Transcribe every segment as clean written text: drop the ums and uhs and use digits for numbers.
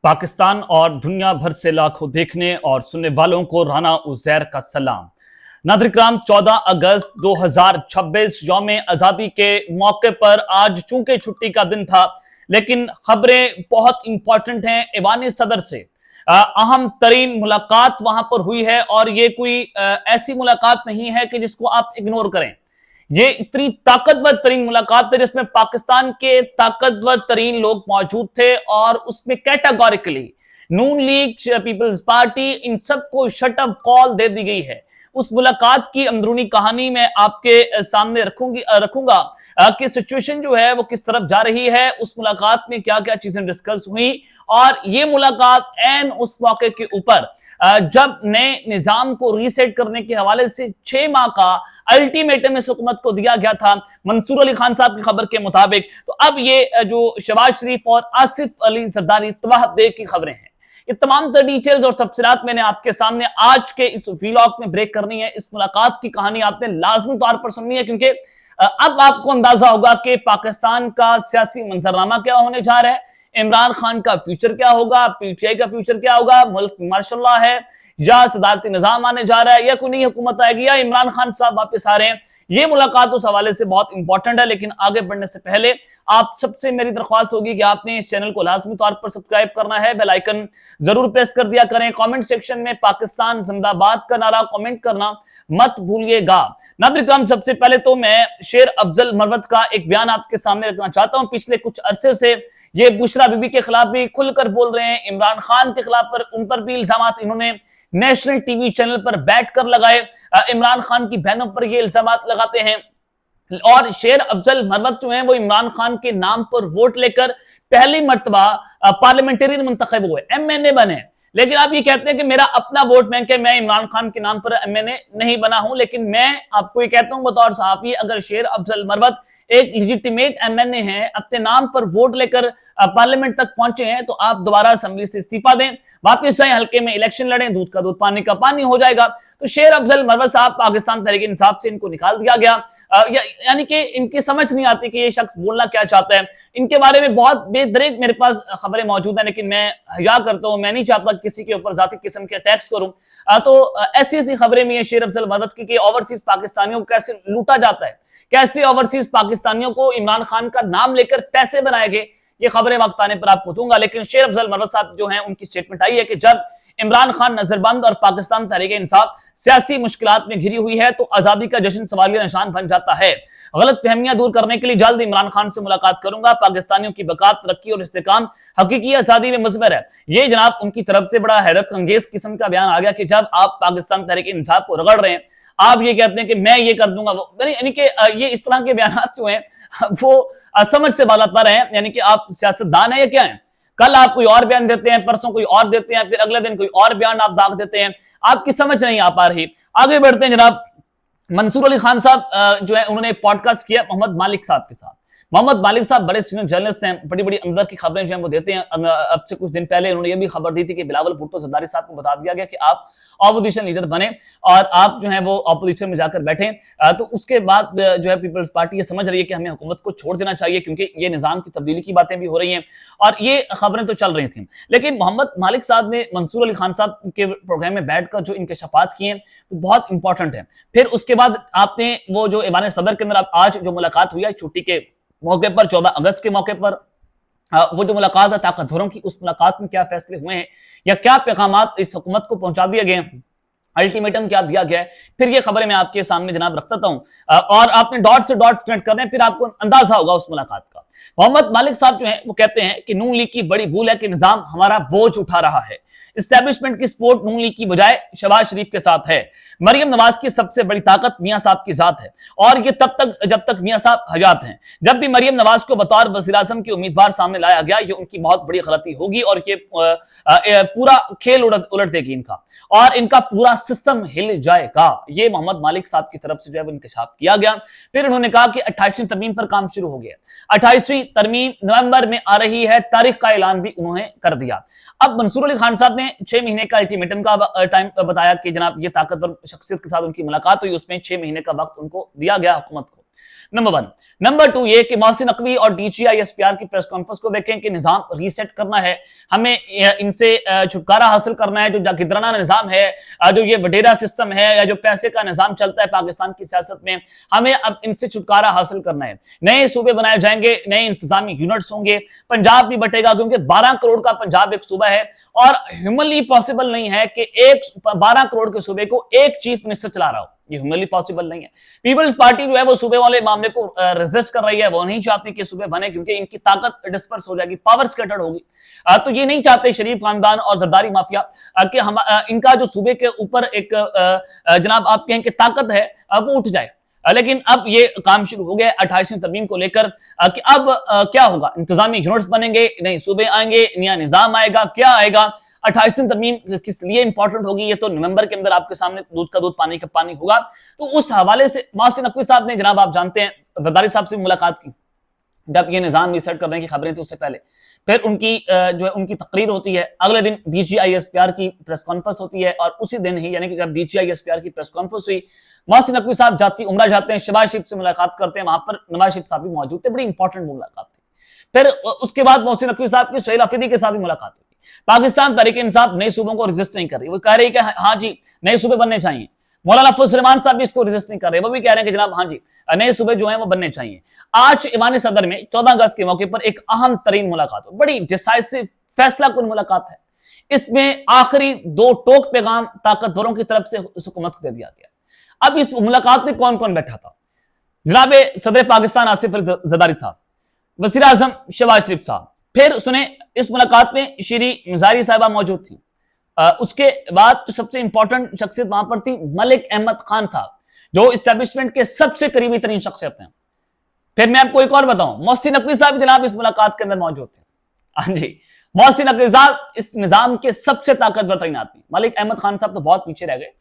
पाकिस्तान और दुनिया भर से लाखों देखने और सुनने वालों को राना उज़ैर का सलाम। नाज़रीन, 14 अगस्त 2026 यौम आज़ादी के मौके पर आज चूंकि छुट्टी का दिन था, लेकिन खबरें बहुत इंपॉर्टेंट हैं। ऐवान सदर से अहम तरीन मुलाकात वहां पर हुई है और ये कोई ऐसी मुलाकात नहीं है कि जिसको आप इग्नोर करें। ये इतनी ताकतवर तरीन मुलाकात है जिसमें पाकिस्तान के ताकतवर तरीन लोग मौजूद थे और उसमें कैटेगोरिकली नून लीग, पीपल्स पार्टी, इन सबको शट अप कॉल दे दी गई है। उस मुलाकात की अंदरूनी कहानी मैं आपके सामने रखूंगा कि सिचुएशन जो है वो किस तरफ जा रही है, उस मुलाकात में क्या क्या चीजें डिस्कस हुई और ये मुलाकात एन उस मौके के ऊपर जब नए निजाम को रीसेट करने के हवाले से 6 माह का अल्टीमेटम इस हुकूमत को दिया गया था मंसूर अली खान साहब की खबर के मुताबिक। तो अब ये जो शहबाज शरीफ और आसिफ अली जरदारी तबाह की खबरें हैं, ये तमाम डिटेल्स और तफसीलात मैंने आपके सामने आज के इस व्लॉग में ब्रेक करनी है। इस मुलाकात की कहानी आपने लाजमी तौर पर सुननी है, क्योंकि अब आपको अंदाजा होगा कि पाकिस्तान का सियासी मंजरनामा क्या होने जा रहा है, इमरान खान का फ्यूचर क्या होगा, पीटीआई का फ्यूचर क्या होगा, मुल्क मार्शल लॉ है या सदारती निजाम आने जा रहा है या कोई नई हुकूमत आएगी या इमरान खान साहब वापस आ रहे हैं। ये मुलाकात उस हवाले से बहुत इंपॉर्टेंट है। लेकिन आगे बढ़ने से पहले आप सबसे मेरी दरख्वास्त होगी कि आपने इस चैनल को लाजमी तौर पर सब्सक्राइब करना है, बेल आइकन जरूर प्रेस कर दिया करें, कमेंट सेक्शन में पाकिस्तान जिंदाबाद का नारा कमेंट करना मत भूलिएगा। नाज़रीन, सबसे पहले तो मैं शेर अफजल मरवत का एक बयान आपके सामने रखना चाहता हूं। पिछले कुछ अरसे से ये बुशरा बीबी के खिलाफ भी खुलकर बोल रहे हैं, इमरान खान के खिलाफ उन पर भी इल्जाम इन्होंने नेशनल टीवी चैनल पर बैठकर लगाए, इमरान खान की बहनों पर ये इल्जाम लगाते हैं। और शेर अफजल मरवत जो है वो इमरान खान के नाम पर वोट लेकर पहली मर्तबा पार्लियामेंटेरियन मुंतखब हुए, एमएनए बने। लेकिन आप ये कहते हैं कि मेरा अपना वोट बैंक है, मैं इमरान खान के नाम पर एमएनए नहीं बना हूं। लेकिन मैं आपको ये कहता हूं बतौर सहाफी, अगर शेर अफजल मरवत एक लेजिटिमेट एमएनए है, अपने नाम पर वोट लेकर पार्लियामेंट तक पहुंचे हैं, तो आप दोबारा असेंबली से इस्तीफा दें, वापस जाएं, हल्के में इलेक्शन लड़ें, दूध का दूध पानी का पानी हो जाएगा। तो शेर अफजल मरवत साहब पाकिस्तान तहरीक इंसाफ से इनको निकाल दिया गया। यानी कि इनकी समझ नहीं आती कि ये शख्स बोलना क्या चाहता है। इनके बारे में बहुत बेदरेक मेरे पास खबरें मौजूद हैं, लेकिन मैं हया करता हूं, मैं नहीं चाहता किसी के ऊपर जाती किस्म के अटैक्स करूं। तो ऐसी ऐसी खबरें भी हैं शेर अफजल मरवत की कि ओवरसीज पाकिस्तानियों को कैसे लूटा जाता है, कैसे ओवरसीज पाकिस्तानियों को इमरान खान का नाम लेकर पैसे बनाए गए, ये खबरें वक्त आने पर आपको दूंगा। लेकिन शेर अफजल मरवत साहब जो हैं उनकी स्टेटमेंट आई है कि जब इमरान खान नजरबंद और पाकिस्तान तहरीक इंसाफ सियासी मुश्किलात में घिरी हुई है तो आजादी का जश्न सवालिया निशान बन जाता है। गलत फहमियां दूर करने के लिए जल्द इमरान खान से मुलाकात करूंगा, पाकिस्तानियों की बका, तरक्की और इस्तेकाम हकीकी आजादी में मुज़मर है। ये जनाब उनकी तरफ से बड़ा हैरत अंगेज किस्म का बयान आ गया कि जब आप पाकिस्तान तहरीक इंसाफ को रगड़ रहे हैं, आप ये कहते हैं कि मैं ये कर दूंगा वो, यानी कि ये इस तरह के बयान जो हैं वो समझ से बालातर हैं। यानी कि आप सियासतदान है या क्या है? कल आप कोई और बयान देते हैं, परसों कोई और देते हैं, फिर अगले दिन कोई और बयान आप दाग देते हैं, आपकी समझ नहीं आ पा रही। आगे बढ़ते हैं जनाब। मंसूर अली खान साहब जो है उन्होंने पॉडकास्ट किया मोहम्मद मालिक साहब के साथ। मोहम्मद मालिक साहब बड़े सीनियर जर्नलिस्ट हैं, बड़ी बड़ी अंदर की खबरें जो हैं वो देते हैं। अब से कुछ दिन पहले उन्होंने ये भी खबर दी थी कि बिलावल भुट्टो जरदारी साहब को बता दिया गया कि आप ऑपोजिशन लीडर बने और आप जो है वो ऑपोजिशन में जाकर बैठे। तो उसके बाद जो है पीपल्स पार्टी ये समझ रही है कि हमें हुकूमत को छोड़ देना चाहिए, क्योंकि ये निजाम की तब्दीली की बातें भी हो रही हैं और ये खबरें तो चल रही थी। लेकिन मोहम्मद मालिक साहब ने मंसूर अली खान साहब के प्रोग्राम में बैठकर जो इंकशाफात किए हैं वो बहुत इंपॉर्टेंट है। फिर उसके बाद आपने वो जो ऐवान सदर के अंदर आज जो मुलाकात हुई है छुट्टी के मौके पर, 14 अगस्त के मौके पर, वो जो मुलाकात है ताकतवरों की, उस मुलाकात में क्या फैसले हुए हैं या क्या पैगामात इस हुकूमत को पहुंचा दिए गए हैं, अल्टीमेटम क्या दिया गया है, फिर ये खबरें मैं आपके सामने जनाब रखता हूं और आपने डॉट से डॉट कनेक्ट करने, फिर आपको अंदाजा होगा उस मुलाकात का। मोहम्मद मालिक साहब जो है वो कहते हैं कि नून लीग की बड़ी भूल है कि निजाम हमारा बोझ उठा रहा है, इस्टेब्लिशमेंट की सपोर्ट नून लीग की बजाय शहबाज शरीफ के साथ है। मरियम नवाज की सबसे बड़ी ताकत मियां साहब की जात है और ये तब तक जब तक मियां साहब हयात हैं। जब भी मरियम नवाज को बतौर वज़ीर आज़म की उम्मीदवार सामने लाया गया, ये उनकी बहुत बड़ी गलती होगी और ये पूरा खेल उलट देगी इनका और इनका पूरा सिस्टम हिल जाएगा। ये मोहम्मद मालिक साहब की तरफ से जो है वो इंकशाफ किया गया। फिर उन्होंने कहा कि 28वीं तरमीम पर काम शुरू हो गया। 28वीं तरमीम नवंबर में आ रही है, तारीख का ऐलान भी उन्होंने कर दिया। अब मंसूर अली खान साहब ने 6 महीने का अल्टीमेटम का टाइम बताया कि जनाब ये ताकतवर शख्सियत के साथ उनकी मुलाकात हुई, उसमें 6 महीने का वक्त उनको दिया गया हुकूमत को। नंबर 1। नंबर 2 ये कि मोहसिन नकवी और DGI-SPR की प्रेस कॉन्फ्रेंस को देखें कि निजाम रीसेट करना है, हमें इनसे छुटकारा हासिल करना है। जो जाकिराना निजाम है, जो ये वडेरा सिस्टम है, या जो पैसे का निजाम चलता है पाकिस्तान की सियासत में, हमें अब इनसे छुटकारा हासिल करना है। नए सूबे बनाए जाएंगे, नए इंतजामी यूनिट्स होंगे, पंजाब भी बटेगा, क्योंकि 12 करोड़ का पंजाब एक सूबा है और ह्यूमनली पॉसिबल नहीं है कि 12 करोड़ के सूबे को एक चीफ मिनिस्टर चला रहा हो। ये ह्यूमनली पॉसिबल नहीं है। पीपल्स पार्टी जो है वो सूबे वाले मामले को रेजिस्ट कर रही है, वो नहीं चाहती कि सूबे बने, क्योंकि इनकी ताकत डिस्पर्स हो जाएगी, पावर स्कैटर्ड होगी। तो ये नहीं चाहते शरीफ खानदान और जरदारी माफिया कि हम इनका जो सूबे के ऊपर एक जनाब आप कहें कि ताकत है वो उठ जाए। लेकिन अब ये काम शुरू हो गया 28वीं तरमीम को लेकर कि अब क्या होगा, इंतजामी यूनिट्स बनेंगे, नए सूबे आएंगे, नया निजाम आएगा, क्या आएगा। 28वीं तरमीम किस लिए इंपॉर्टेंट होगी, ये तो नवंबर के अंदर आपके सामने दूध का दूध पानी का पानी होगा। तो उस हवाले से मोहसिन नकवी साहब ने जनाब आप जानते हैं जरदारी साहब से मुलाकात की, जब ये निजाम रीसेट करने की खबरें थी उससे पहले। फिर उनकी जो है उनकी तकरीर होती है, अगले दिन DGI-SPR की प्रेस कॉन्फ्रेंस होती है, और उसी दिन ही यानी कि जब DGI-SPR की प्रेस कॉन्फ्रेंस हुई, मोहसिन नकवी साहब जाती उमरा जाते हैं, शहबाज शरीफ से मुलाकात करते हैं, वहां पर नवाज शरीफ साहब भी मौजूद थे, बड़ी इंपॉर्टेंट मुलाकात थी। फिर उसके बाद मोहसिन नकवी साहब की सुहेल अफरीदी के साथ भी मुलाकात हुई। पाकिस्तान तहरीक इंसाफ नए सूबों को रजिस्ट नहीं कर रही, वो कह रही है कि हाँ जी नए सूबे बनने चाहिए। मौलाना फजल रहमान साहब भी इसको रजिस्ट नहीं कर रहे, वो भी कह रहे हैं कि जनाब हाँ जी नए सूबे जो हैं वो बनने चाहिए। आज ईवान सदर में 14 अगस्त के मौके पर एक अहम तरीन मुलाकात हो, बड़ी डिसाइसिव फैसला कुन मुलाकात है। इसमें आखिरी 2 टोक पैगाम ताकतवरों की तरफ से हुकूमत को दे दिया गया। अब इस मुलाकात में कौन कौन बैठा था? जनाब सदर पाकिस्तान आसिफ अली जरदारी साहब, वज़ीर आज़म शहबाज शरीफ साहब, फिर सुने इस मुलाकात में श्री मिज़ारी साहिबा मौजूद थी। उसके बाद तो सबसे इंपॉर्टेंट शख्सियत वहां पर थी मलिक अहमद खान साहब, जो इस्टेब्लिशमेंट के सबसे करीबी तरीन शख्सियत हैं। फिर मैं आपको एक और बताऊं, मोहसिन नकवी साहब जनाब इस मुलाकात के अंदर मौजूद थे। हाँ जी, मोहसिन नकवी साहब इस निजाम के सबसे ताकतवर तरीन आदमी। मलिक अहमद खान साहब तो बहुत पीछे रह गए,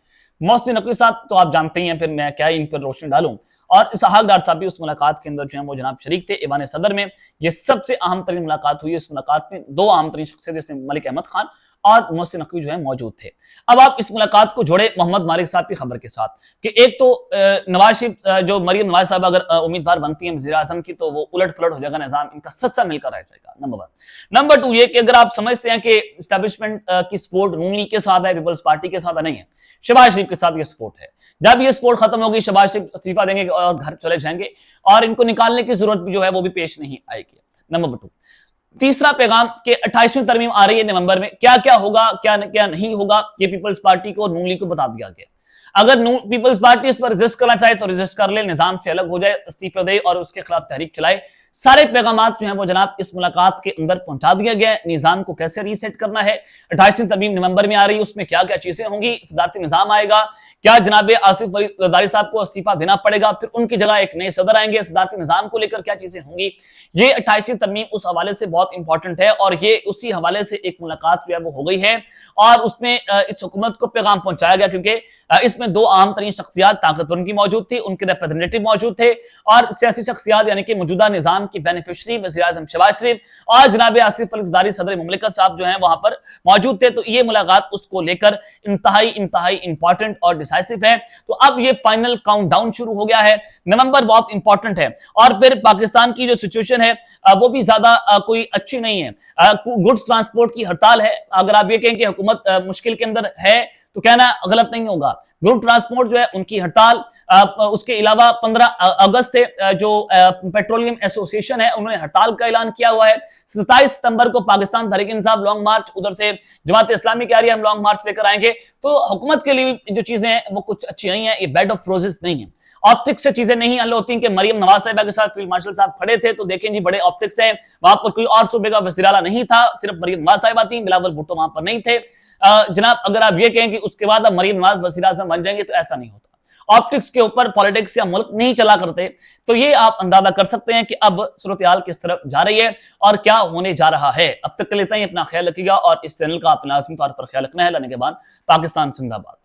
मोहसिन नकवी साहब तो आप जानते ही हैं, फिर मैं क्या इन पर रोशनी डालूं। और इसहाक डार साहब भी उस मुलाकात के अंदर जो है वो जनाब शरीक थे ईवान सदर में। ये सबसे अहम तरीन मुलाकात हुई। इस मुलाकात में 2 अहम तरीन शख्सियत जिसमें मलिक अहमद खान और मोहसिन नकवी जो है मौजूद थे। अब आप इस मुलाकात को जोड़े मोहम्मद मालिक साहब की खबर के साथ कि एक तो नवाज शरीफ जो मरियम नवाज साहब अगर उम्मीदवार बनती है वज़ीर आज़म की, तो वो उलट पलट हो जाएगा, निजाम इनका सस्ता मिलकर रह जाएगा। नंबर 1। नंबर 2 ये कि अगर आप समझते हैं कि एस्टेब्लिशमेंट की सपोर्ट नून लीग के साथ है, पीपल्स पार्टी के साथ है, नहीं है, शहबाज शरीफ के साथ ये सपोर्ट है। जब ये सपोर्ट खत्म होगी शहबाज शरीफ इस्तीफा देंगे और घर चले जाएंगे, और इनको निकालने की जरूरत भी जो है वो भी पेश नहीं आएगी। नंबर 2 तीसरा पैगाम कि 28वीं तरमीम आ रही है नवंबर में, क्या क्या होगा क्या नहीं होगा, ये पीपल्स पार्टी को और नून लीग को बता दिया गया। अगर पीपल्स पार्टी इस पर रजिस्ट करना चाहे तो रजिस्ट कर ले, निजाम से अलग हो जाए, इस्तीफा दे और उसके खिलाफ तहरीक चलाए। सारे पैगाम जो है वो जनाब इस मुलाकात के अंदर पहुंचा दिया गया है। निजाम को कैसे रीसेट करना है, 28वीं तरमीम नवंबर में आ रही है, उसमें क्या क्या चीजें होंगी, सदारती निजाम आएगा, क्या जनाब आसिफ अली जरदारी साहब को इस्तीफा देना पड़ेगा, फिर उनकी जगह एक नए सदर आएंगे, सदारती निजाम को लेकर क्या चीजें होंगी, ये 28वीं तरमीम उस हवाले से बहुत इंपॉर्टेंट है। और ये उसी हवाले से एक मुलाकात जो है वो हो गई है और उसमें इस हुकूमत को पैगाम पहुंचाया गया, क्योंकि इसमें 2 आम तरीन शख्सियात ताकतवर की मौजूद थी, उनके रिप्रेजेंटेटिव मौजूद थे, और सियासी शख्सियात यानी कि मौजूदा निजाम की बेनिफिशरी वज़ीर आज़म शहबाज शरीफ और जनाब आसिफ अली जरदारी सदर मुमलिकत साहब जो हैं वहां पर मौजूद थे। तो ये मुलाकात उसको लेकर इंतहाई इंपॉर्टेंट और डिसाइसिव है। तो अब ये फाइनल काउंटडाउन शुरू हो गया है, नवंबर बहुत इंपॉर्टेंट है। और फिर पाकिस्तान की जो सिचुएशन है वो भी ज्यादा कोई अच्छी नहीं है। गुड्स ट्रांसपोर्ट की हड़ताल है, अगर आप ये कहें कि हुकूमत मुश्किल के अंदर है तो कहना गलत नहीं होगा। ग्रुप ट्रांसपोर्ट जो है उनकी हड़ताल, उसके अलावा 15 अगस्त से जो पेट्रोलियम एसोसिएशन है उन्होंने हड़ताल का ऐलान किया हुआ है। 27 सितंबर को पाकिस्तान तहरीक इंसाफ लॉन्ग मार्च, उधर से जमात इस्लामी कह रही है हम लॉन्ग मार्च लेकर आएंगे। तो हुकूमत के लिए जो चीजें हैं वो कुछ अच्छी नहीं है, ये बेड ऑफ रोजेस नहीं है। ऑप्टिक्स से चीजें नहीं हल होती कि मरियम नवाज साहिबा के साथ फील्ड मार्शल साहब खड़े थे तो देखें जी बड़े ऑप्टिक्स हैं, वहां पर कोई और सूबे का वज़ीर आला नहीं था, सिर्फ मरियम नवाज साहिबा थी, बिलावल भुट्टो वहां पर नहीं थे। जनाब अगर आप ये कहें कि उसके बाद अब मरियम नवाज वज़ीर आज़म बन जाएंगे तो ऐसा नहीं होता। ऑप्टिक्स के ऊपर पॉलिटिक्स या मुल्क नहीं चला करते। तो ये आप अंदाजा कर सकते हैं कि अब सूरत हाल किस तरफ जा रही है और क्या होने जा रहा है। अब तक के लिए इतना ही, अपना ख्याल रखिएगा और इस चैनल का अपना लाज़मी तौर पर ख्याल रखना है। लाने के बाद पाकिस्तान जिंदाबाद।